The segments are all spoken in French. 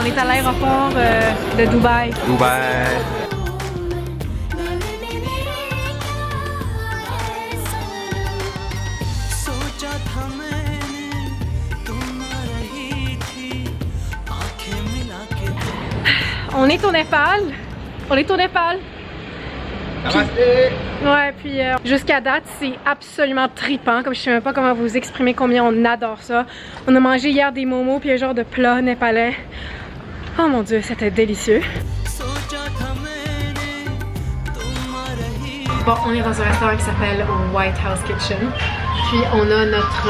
On est à l'aéroport de Dubaï. Dubaï. On est au Népal. On est au Népal. Ouais, puis jusqu'à date, c'est absolument trippant. Comme je sais même pas comment vous exprimer combien on adore ça. On a mangé hier des momos puis un genre de plat népalais. Oh mon dieu, c'était délicieux. Bon, on est dans un restaurant qui s'appelle White House Kitchen. Puis on a notre...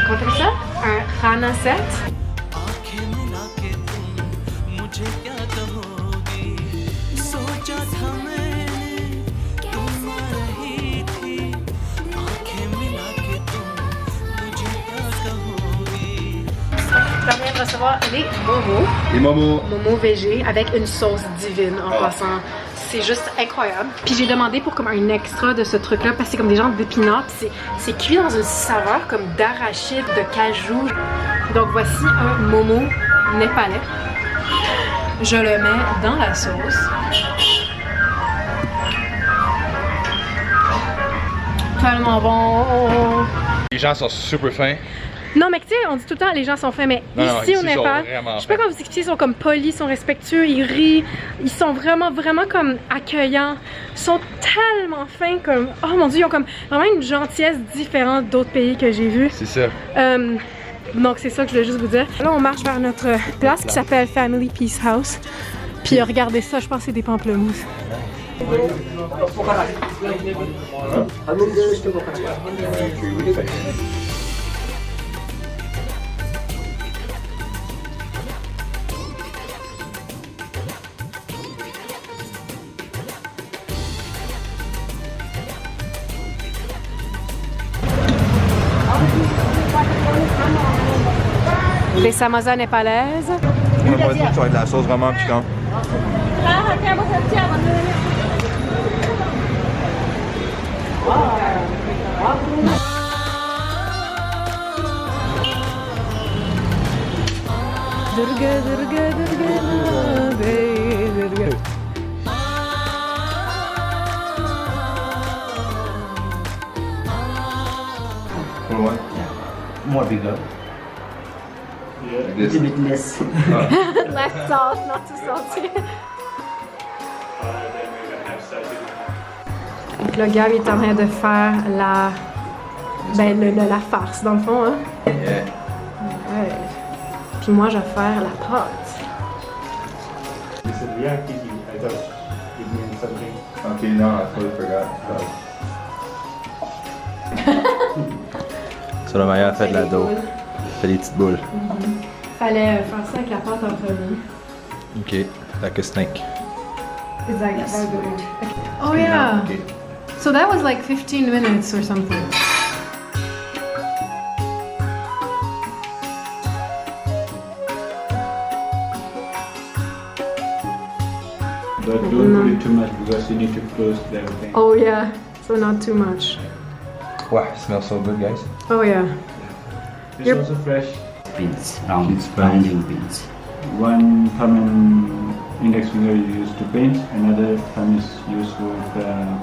comment t'appelles ça? Un Rana set. Je viens de recevoir les momos. Les momos. Momos végé avec une sauce divine en passant. C'est juste incroyable. Puis j'ai demandé pour comme un extra de ce truc-là parce que c'est comme des genres d'épinards. C'est cuit dans une saveur comme d'arachide, de cajou. Donc voici un momo népalais. Je le mets dans la sauce. Tellement bon. Les gens sont super fins. Non, mais tu sais, on dit tout le temps les gens sont fins, mais non, ici au Népal, je sais pas comment vous expliquer, ils sont comme polis, ils sont respectueux, ils rient, ils sont vraiment comme accueillants, ils sont tellement fins comme, oh mon dieu, ils ont comme vraiment une gentillesse différente d'autres pays que j'ai vus. C'est ça. Donc c'est ça que je voulais juste vous dire. Là, on marche vers notre place qui s'appelle Family Peace House. Puis regardez ça, je pense que c'est des pamplemousses. Des samosas népalaises. Moi, je dis que ça va être de la sauce vraiment piquante. Durga, durga, durga, durga. More bigger. Like Little this. bit less. Less salt, not too salty. Donc le gars est en train de faire la... la farce dans le fond, hein. Yeah. Ouais. Puis moi je vais faire la pâte. You said Riyakiki. I thought it meant something. Okay, no, I totally forgot. Ça, la Maya a fait de la dough. Fait des petites boules. Fallait faire ça avec la pâte en premier. Ok, like a snake. Exactly. Oh yeah. Okay. So that was like 15 minutes or something. But don't put it too much because you need to close everything. Oh yeah. So not too much. Wow, it smells so good, guys. Oh yeah. It's Yep. also fresh. Beans, It's rounding beans. One thumb and index finger you use to pinch, another thumb is used for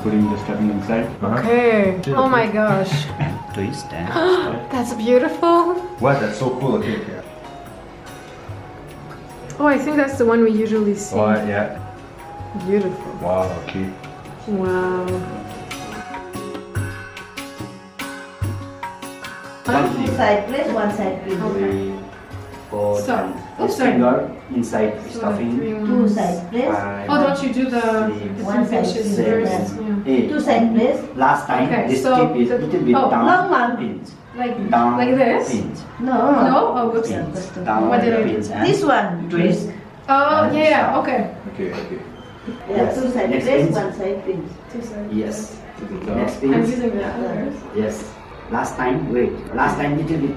putting the stuffing inside. Okay. Oh my gosh. Twist and That's beautiful. What? That's so cool. Okay, okay. Oh, I think that's the one we usually see. What? Yeah. Beautiful. Wow, okay. Wow. One side place, one side please. Okay. for So, this sorry. finger inside So stuffing. 3 Two ones. side place, And Oh, don't you do the One two side, pinches same. first? Yeah. eight. two side place. Last time Okay, this so tip is the- little bit oh, down long one. pinch. Like this? Pinch. No. No? Oh, whoops. Pinch. Down What did I do? pinch and This one. twist. Oh, yeah, okay. Okay, okay. Yeah, Yes. two side Next place, pinch. one side pinch. Two seconds. Yes. To the Next top. I'm pinch. using the others. Yes. Last time wait. Last time little bit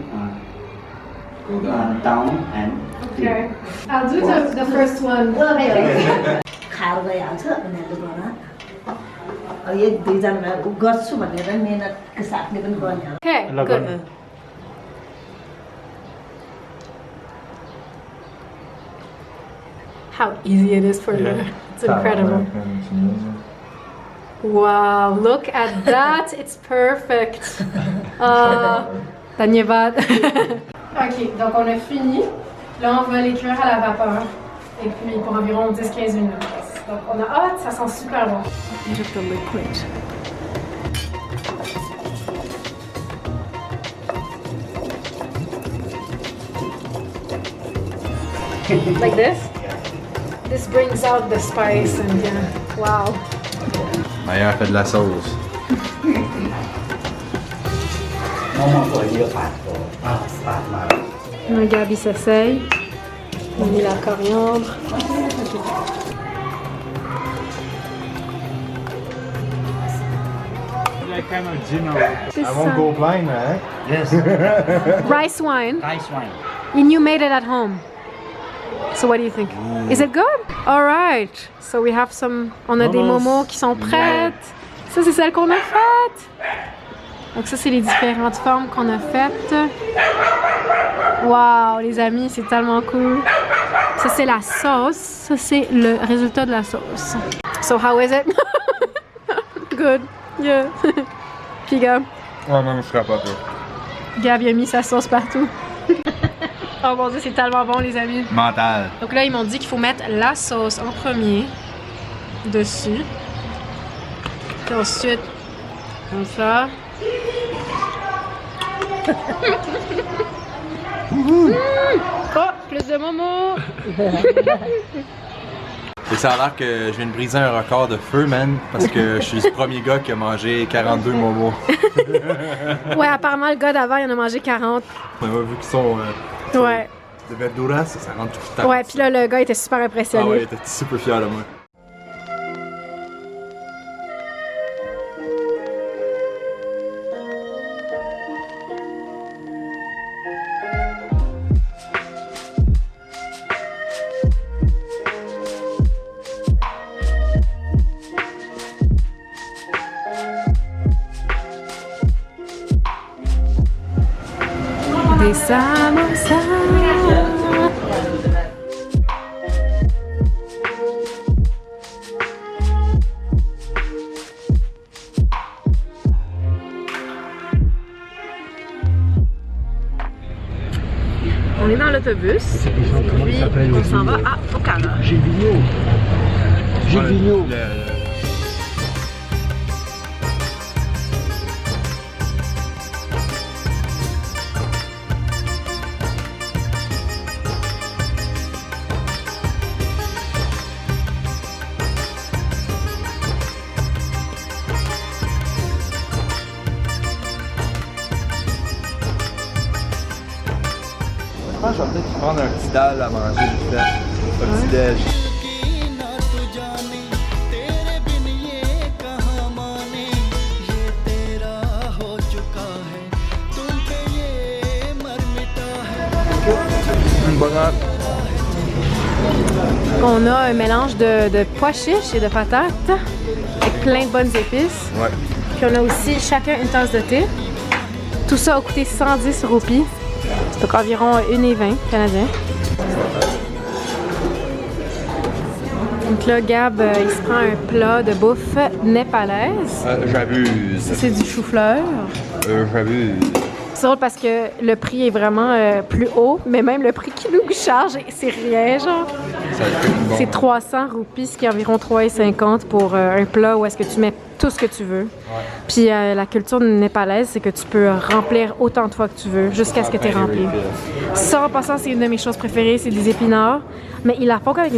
Go down. down and Okay. I'll do the first one. Okay. खाएर गइहाल्छ उनीहरूले गर्न अब एक दुईजना गर्छु भनेर मेहनतको साथले पनि गर्ने होला। Okay, good. how easy it is for her. It's incredible. Wow, look at that. It's perfect. Dhanyavad. Ok, donc on a fini. Là, on va les cuire à la vapeur. Et puis pour environ 10-15 minutes. Donc on a hâte, ça sent super bon. Just a liquid. Like this? This brings out the spice and yeah, wow. Meilleur fait de la sauce. Le Gabi s'essaye. On a mis la coriandre. Like kind of gin or C'est I won't ça. go blind, hein? Yes. Rice wine. Rice wine. And you made it at home. So what do you think? Is it good? All right. So we have some. On a des momos qui sont prêtes. Ça c'est celle qu'on a faite. Donc ça c'est les différentes formes qu'on a faites. Wow, les amis, c'est tellement cool. Ça c'est la sauce. Ça c'est le résultat de la sauce. So how is it? Good. Yeah. Puis Gab. Oh non, je serais pas sûr. Gab il a mis sa sauce partout. Oh mon dieu, c'est tellement bon les amis. Mental. Donc là, ils m'ont dit qu'il faut mettre la sauce en premier dessus. Puis ensuite, comme ça. Oh, plus de momo! Et ça a l'air que je viens de briser un record de feu, man, parce que je suis le premier gars qui a mangé 42 momos. Ouais, apparemment, le gars d'avant, il en a mangé 40. Vu qu'ils sont Ouais. de verduras, ça rentre tout le temps. Ouais, puis là, le gars était super impressionné. Ah ouais, il était super fier de moi. Des samosas. On est dans l'autobus, puis on s'en va à Okara. Gilles Vigneault. Je pense que je vais peut-être prendre un petit dalle à manger vite fait. Un petit déj. Une bonne heure. On a un mélange de pois chiches et de patates avec plein de bonnes épices. Ouais. Puis on a aussi chacun une tasse de thé. Tout ça a coûté 110 roupies. Donc environ 1,20 canadiens. Donc là, Gab, il se prend un plat de bouffe népalaise. J'abuse. Ça, c'est du chou-fleur. J'abuse. C'est drôle parce que le prix est vraiment plus haut, mais même le prix qu'il nous charge, c'est rien, genre. Ça a été bon. C'est 300 roupies, ce qui est environ 3,50 pour un plat où est-ce que tu mets tout ce que tu veux. Ouais. Puis la culture népalaise, c'est que tu peux remplir autant de fois que tu veux, jusqu'à ce que tu aies rempli. Ça, en passant, c'est une de mes choses préférées, c'est des épinards. Mais ils la font avec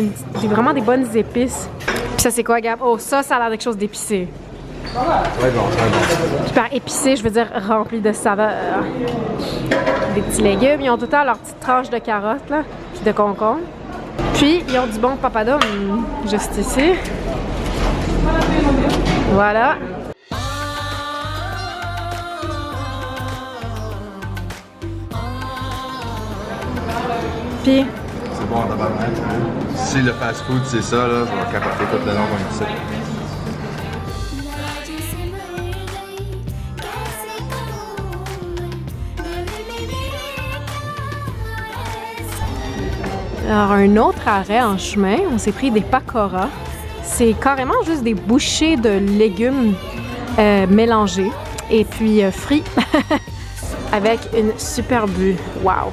vraiment des bonnes épices. Puis ça, c'est quoi, Gab? Oh, ça a l'air de quelque chose d'épicé. Ouais, bon, très bon. Puis par épicé, je veux dire rempli de saveur. Des petits légumes. Ils ont tout le temps leurs petites tranches de carottes, là, puis de concombres. Puis, ils ont du bon papadum, juste ici. Voilà. Puis, C'est bon, tabarnak. Si le fast-food, c'est ça, là, je vais capoter tout le long qu'on est ici. Alors, un autre arrêt en chemin, on s'est pris des pakoras. C'est carrément juste des bouchées de légumes mélangés et puis frits avec une superbe vue. Wow!